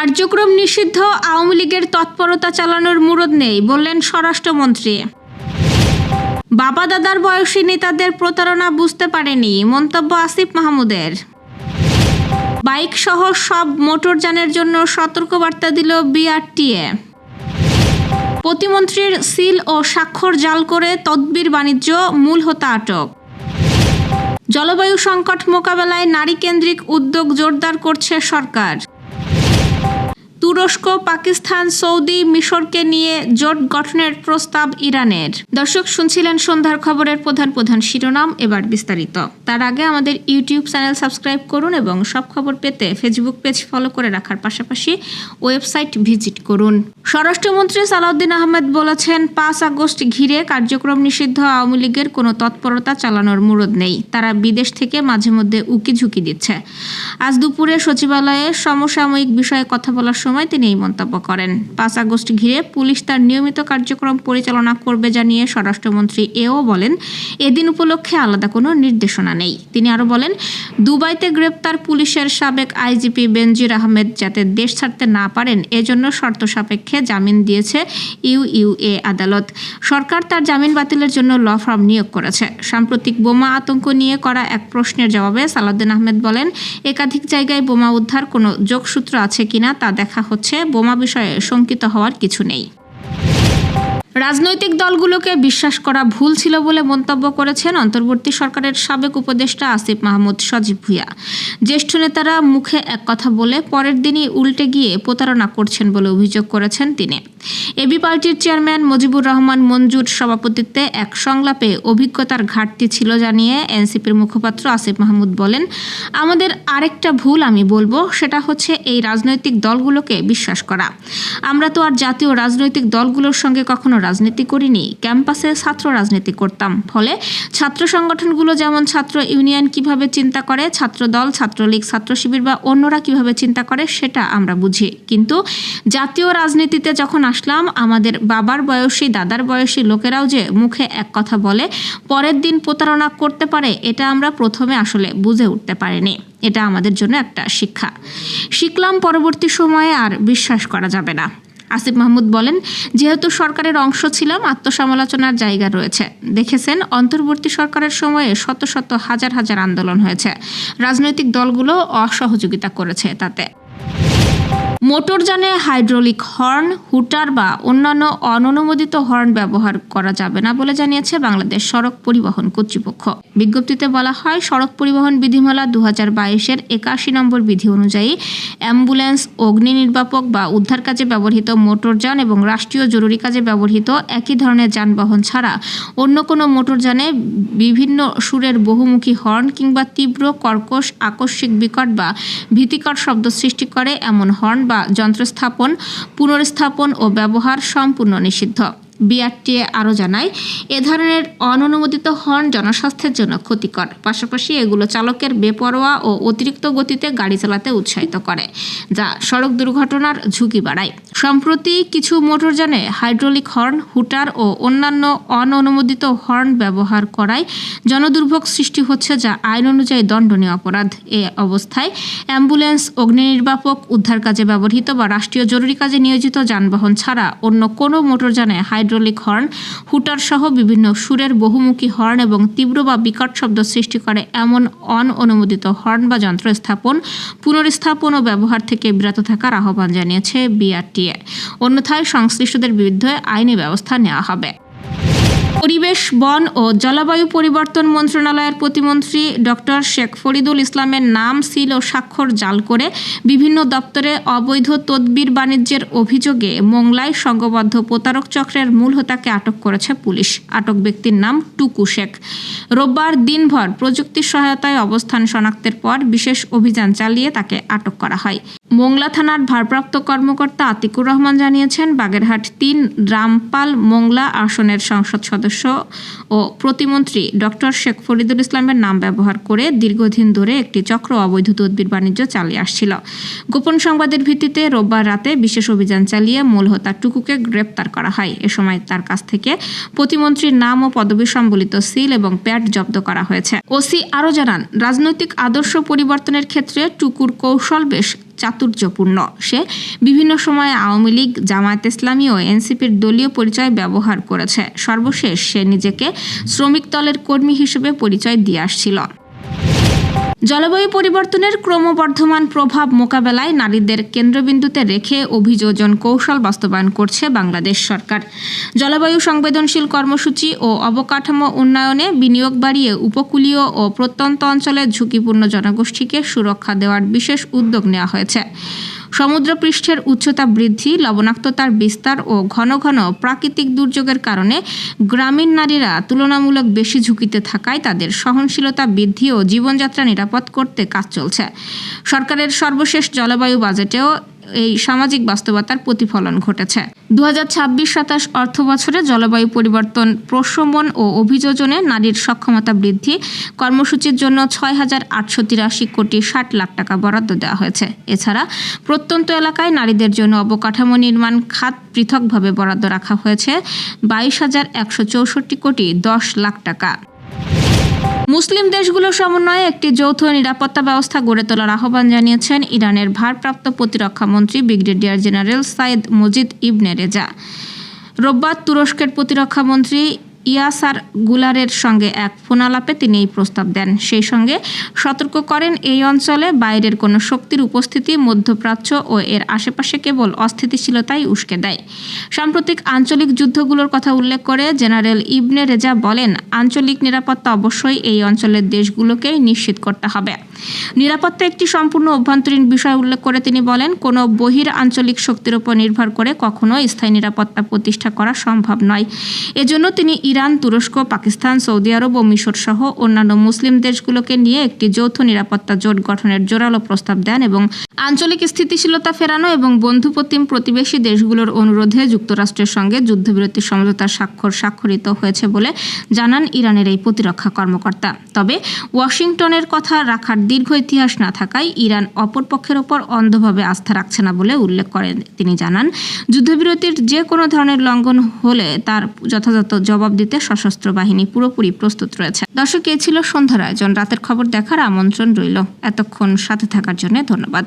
কার্যক্রম নিষিদ্ধ আওয়ামী লীগের তৎপরতা চালানোর মুরদ নেই বললেন স্বরাষ্ট্রমন্ত্রী। বাবা দাদার বয়সী নেতাদের প্রতারণা বুঝতে পারেনি মন্তব্য আসিফ মাহমুদের। বাইক সহ সব মোটরযানের জন্য সতর্কবার্তা দিল বিআরটিএ। প্রতিমন্ত্রীর সিল ও স্বাক্ষর জাল করে তদবির বাণিজ্য মূল হোতা আটক। জলবায়ু সংকট মোকাবেলায় নারীকেন্দ্রিক উদ্যোগ জোরদার করছে সরকার। তুরস্ক, পাকিস্তান, সৌদি, মিশরকে নিয়ে জোট গঠনের প্রস্তাব ইরানের। দর্শক, শুনছিলেন সন্ধ্যার খবরের প্রধান শিরোনাম, এবার বিস্তারিত। তার আগে আমাদের ইউটিউব চ্যানেল সাবস্ক্রাইব করুন এবং সব খবর পেতে ফেসবুক পেজ ফলো করে রাখার পাশাপাশি ওয়েবসাইট ভিজিট করুন। স্বরাষ্ট্রমন্ত্রী সালাউদ্দিন আহমেদ বলেছেন, 5 আগস্ট ঘিরে কার্যক্রম নিষিদ্ধ আওয়ামী লীগের কোনো তৎপরতা চালানোর মুরদ নেই। তারা বিদেশ থেকে মাঝে মধ্যে উকি ঝুঁকি দিচ্ছে। আজ দুপুরে সচিবালয়ে সমসাময়িক বিষয়ে কথা বলার সময় তিনি এই মন্তব্য করেন। 5 আগস্ট ঘিরে পুলিশ তার নিয়মিত কার্যক্রম পরিচালনা করবে জানিয়ে স্বরাষ্ট্রমন্ত্রী এও বলেন, এদিন উপলক্ষে আলাদা কোনো নির্দেশনা নেই। তিনি আরও বলেন, দুবাইতে গ্রেপ্তার পুলিশের সাবেক আইজিপি বেনজির আহমেদ যাতে দেশ ছাড়তে না পারেন এজন্য শর্ত সাপেক্ষে জামিন দিয়েছে ইউইউএ আদালত। সরকার তার জামিন বাতিলের জন্য ল ফার্ম নিয়োগ করেছে। সাম্প্রতিক বোমা আতঙ্ক নিয়ে করা এক প্রশ্নের জবাবে সালাউদ্দিন আহমেদ বলেন, একাধিক জায়গায় বোমা উদ্ধার কোনো যোগসূত্র আছে কিনা তা দেখা হচ্ছে, বোমা বিষয়ে শঙ্কিত হওয়ার কিছু নেই। রাজনৈতিক দলগুলোকে বিশ্বাস করা ভুল ছিল বলে মন্তব্য করেছেন অন্তর্বর্তী সরকারের সাবেক উপদেষ্টা আসিফ মাহমুদ সজীব ভুঁইয়া। জ্যেষ্ঠ নেতারা মুখে এক কথা বলে পরের দিনই উল্টে গিয়ে প্রতারণা করছেন বলে অভিযোগ করেছেন তিনি। এবি পার্টির চেয়ারম্যান মুজিবুর রহমান মঞ্জুর সভাপতিত্বে এক সংলাপে অভিজ্ঞতার ঘাটতি ছিল জানিয়ে এনসিপির মুখপাত্র আসিফ মাহমুদ বলেন, আমাদের আরেকটা ভুল আমি বলবো, সেটা হচ্ছে এই রাজনৈতিক দলগুলোকে বিশ্বাস করা। আমরা তো আর জাতীয় রাজনৈতিক দলগুলোর সঙ্গে কখনো রাজনীতি করিনি, ক্যাম্পাসে ছাত্র রাজনীতি করতাম। ফলে ছাত্র সংগঠনগুলো যেমন ছাত্র ইউনিয়ন কিভাবে চিন্তা করে, ছাত্র দল, ছাত্রলীগ, ছাত্র শিবির বা অন্যরা কিভাবে চিন্তা করে সেটা আমরা বুঝি। কিন্তু জাতীয় রাজনীতিতে যখন আসলাম, আমাদের বাবার বয়সী, দাদার বয়সী লোকেরাও যে মুখে এক কথা বলে পরের দিন প্রতারণা করতে পারে, এটা আমরা প্রথমে আসলে বুঝে উঠতে পারিনি। এটা আমাদের জন্য একটা শিখলাম পরবর্তী সময়ে আর বিশ্বাস করা যাবে না। আসিফ মাহমুদ বলেন, যেহেতু সরকারের অংশ ছিলাম, আত্মসমালোচনার জায়গা রয়েছে। দেখেছেন, অন্তর্বর্তী সরকারের সময়ে শত শত হাজার হাজার আন্দোলন হয়েছে, রাজনৈতিক দলগুলো অসহযোগিতা করেছে। তাতে মোটরযানে হাইড্রোলিক হর্ন, হুটার বা অন্যান্য অননুমোদিত হর্ন ব্যবহার করা যাবে না বলে জানিয়েছে বাংলাদেশ সড়ক পরিবহন কর্তৃপক্ষ। বিজ্ঞপ্তিতে বলা হয়, সড়ক পরিবহন বিধিমালা 2022-এর 81 নম্বর বিধি অনুযায়ী অ্যাম্বুলেন্স, অগ্নি নির্বাপক বা উদ্ধার কাজে ব্যবহৃত মোটরযান এবং রাষ্ট্রীয় জরুরি কাজে ব্যবহৃত একই ধরনের যানবাহন ছাড়া অন্য কোনো মোটরযানে বিভিন্ন সুরের বহুমুখী হর্ন কিংবা তীব্র, কর্কশ, আকস্মিক, বিকট বা ভীতিকর শব্দ সৃষ্টি করে এমন হর্ন বা যন্ত্র স্থাপন, পুনর্স্থাপন ও ব্যবহার সম্পূর্ণ নিষিদ্ধ। বিআরটিএ আরও জানায়, এ ধরনের অননুমোদিত হর্ন জনস্বাস্থ্যের জন্য ক্ষতিকর, পাশাপাশি এগুলো চালকের বেপরোয়া ও অতিরিক্ত গতিতে গাড়ি চালাতে উৎসাহিত করে, যা সড়ক দুর্ঘটনার ঝুঁকি বাড়ায়। সম্প্রতি কিছু মোটরযানে হাইড্রোলিক হর্ন, হুটার ও অন্যান্য অননুমোদিত হর্ন ব্যবহার করায় জনদুর্ভোগ সৃষ্টি হচ্ছে, যা আইন অনুযায়ী দণ্ডনীয় অপরাধ। এ অবস্থায় অ্যাম্বুলেন্স, অগ্নি নির্বাপক, উদ্ধার কাজে ব্যবহৃত বা রাষ্ট্রীয় জরুরি কাজে নিয়োজিত যানবাহন ছাড়া অন্য কোনো মোটরযানে হাইড্রোলিক হর্ন, হুটার সহ বিভিন্ন সুরের বহুমুখী হর্ন এবং তীব্র বা বিকট শব্দ সৃষ্টি করে এমন অননুমোদিত হর্ন বা যন্ত্র স্থাপন, পুনর্স্থাপন ও ব্যবহার থেকে বিরত থাকার আহ্বান জানিয়েছে বিআরটিএ। অন্যথায় সংশ্লিষ্টদের বিরুদ্ধে আইনি ব্যবস্থা নেওয়া হবে। পরিবেশ, বন ও জলবায়ু পরিবর্তন মন্ত্রণালয়ের প্রতিমন্ত্রী ডক্টর শেখ ফরিদুল ইসলামের নাম, সিল ও স্বাক্ষর জাল করে বিভিন্ন দপ্তরে অবৈধ তদবির বাণিজ্যের অভিযোগে মোংলায় সংঘবদ্ধ প্রতারক চক্রের মূল হোতাকে আটক করেছে পুলিশ। আটক ব্যক্তির নাম টুকু শেখ। রোববার দিনভর প্রযুক্তির সহায়তায় অবস্থান শনাক্তের পর বিশেষ অভিযান চালিয়ে তাকে আটক করা হয়। মোংলা থানার ভারপ্রাপ্ত কর্মকর্তা আতিকুর রহমান জানিয়েছেন, বাগেরহাট 3 রামপাল মোংলা আসনের সংসদ সদস্য ও প্রতিমন্ত্রী ডক্টর শেখ ফরিদুল ইসলামের নাম ব্যবহার করে দীর্ঘদিন ধরে একটি চক্র অবৈধ তদবির বাণিজ্য চালিয়ে আসছিল। গোপন সংবাদের ভিত্তিতে রোববার রাতে বিশেষ অভিযান চালিয়ে মূল হোতা টুকুকে গ্রেপ্তার করা হয়। এ সময় তার কাছ থেকে প্রতিমন্ত্রীর নাম ও পদবি সম্বলিত সিল এবং প্যাড জব্দ করা হয়েছে। ওসি আরও জানান, রাজনৈতিক আদর্শ পরিবর্তনের ক্ষেত্রে টুকুর কৌশল বেশ চাতুর্যপূর্ণ। সে বিভিন্ন সময়ে আওয়ামী লীগ, জামায়াত ইসলামী ও এনসিপির দলীয় পরিচয় ব্যবহার করেছে। সর্বশেষ সে নিজেকে শ্রমিক দলের কর্মী হিসেবে পরিচয় দিয়ে আসছিল। জলবায়ু পরিবর্তনের ক্রমবর্ধমান প্রভাব মোকাবেলায় নারীদের কেন্দ্রবিন্দুতে রেখে অভিযোজন কৌশল বাস্তবায়ন করছে বাংলাদেশ সরকার। জলবায়ু সংবেদনশীল কর্মসূচি ও অবকাঠামো উন্নয়নে বিনিয়োগ বাড়িয়ে উপকূলীয় ও প্রত্যন্ত অঞ্চলের ঝুঁকিপূর্ণ জনগোষ্ঠীকে সুরক্ষা দেওয়ার বিশেষ উদ্যোগ নেওয়া হয়েছে। সমুদ্রপৃষ্ঠের উচ্চতা বৃদ্ধি, লবণাক্ততার বিস্তার ও ঘন ঘন প্রাকৃতিক দুর্যোগের কারণে গ্রামীণ নারীরা তুলনামূলক বেশি ঝুঁকিতে থাকায় তাদের সহনশীলতা বৃদ্ধি ও জীবনযাত্রা নিরাপদ করতে কাজ চলছে। সরকারের সর্বশেষ জলবায়ু বাজেটেও এই সামাজিক বাস্তবতার প্রতিফলন ঘটেছে। 2026-27 অর্থ বছরে জলবায়ু পরিবর্তন প্রশমন ও অভিযোজনে নারীর সক্ষমতা বৃদ্ধি কর্মসূচির জন্য 6,883 কোটি 60 লাখ টাকা বরাদ্দ দেওয়া হয়েছে। এছাড়া প্রত্যন্ত এলাকায় নারীদের জন্য অবকাঠামো নির্মাণ খাত পৃথকভাবে বরাদ্দ রাখা হয়েছে 22,164 কোটি 10 লাখ টাকা। মুসলিম দেশগুলোর সমন্বয়ে একটি যৌথ নিরাপত্তা ব্যবস্থা গড়ে তোলার আহ্বান জানিয়েছেন ইরানের ভারপ্রাপ্ত প্রতিরক্ষা মন্ত্রী ব্রিগেডিয়ার জেনারেল সাইদ মজিদ ইবনে রেজা। রোববার তুরস্কের প্রতিরক্ষা মন্ত্রী ইয়াসার গুলারের সঙ্গে এক ফোনালাপে তিনি এই প্রস্তাব দেন। সেই সঙ্গে সতর্ক করেন এই অঞ্চলে বাইরের কোনো শক্তির উপস্থিতি মধ্যপ্রাচ্য ও এর আশেপাশে কেবল অস্থিতিশীলতাই উস্কে দেয়। সাম্প্রতিক আঞ্চলিক যুদ্ধগুলোর কথা উল্লেখ করে জেনারেল ইবনে রেজা বলেন, আঞ্চলিক নিরাপত্তা অবশ্যই এই অঞ্চলের দেশগুলোকেই নিশ্চিত করতে হবে। নিরাপত্তা একটি সম্পূর্ণ অভ্যন্তরীণ বিষয় উল্লেখ করে তিনি বলেন, কোনো বহির আঞ্চলিক শক্তির উপর নির্ভর করে কখনো স্থায়ী নিরাপত্তা প্রতিষ্ঠা করা সম্ভব নয়। এজন্য তিনি ইরান, তুরস্ক, পাকিস্তান, সৌদি আরব ও মিশর সহ অন্যান্য মুসলিম দেশগুলোকে নিয়ে একটি যৌথ নিরাপত্তা জোট গঠনের জোরালো প্রস্তাব দেন এবং আঞ্চলিক স্থিতিশীলতা ফেরানো এবং বন্ধুপ্রতিম প্রতিবেশী দেশগুলোর অনুরোধে যুক্তরাষ্ট্রের সঙ্গে যুদ্ধবিরতি সমঝোতার স্বাক্ষরিত হয়েছে বলে জানান ইরানের এই প্রতিরক্ষা কর্মকর্তা। তবে ওয়াশিংটনের কথা রাখার দীর্ঘ ইতিহাস না থাকায় ইরান অপর পক্ষের ওপর অন্ধভাবে আস্থা রাখছে না বলে উল্লেখ করেন। তিনি জানান, যুদ্ধবিরতির যে কোনো ধরনের লঙ্ঘন হলে তার যথাযথ জবাব দিতে সশস্ত্র বাহিনী পুরোপুরি প্রস্তুত রয়েছে। দর্শক, এই ছিল সন্ধ্যার আয়োজন। রাতের খবর দেখার আমন্ত্রণ রইল। এতক্ষণ সাথে থাকার জন্য ধন্যবাদ।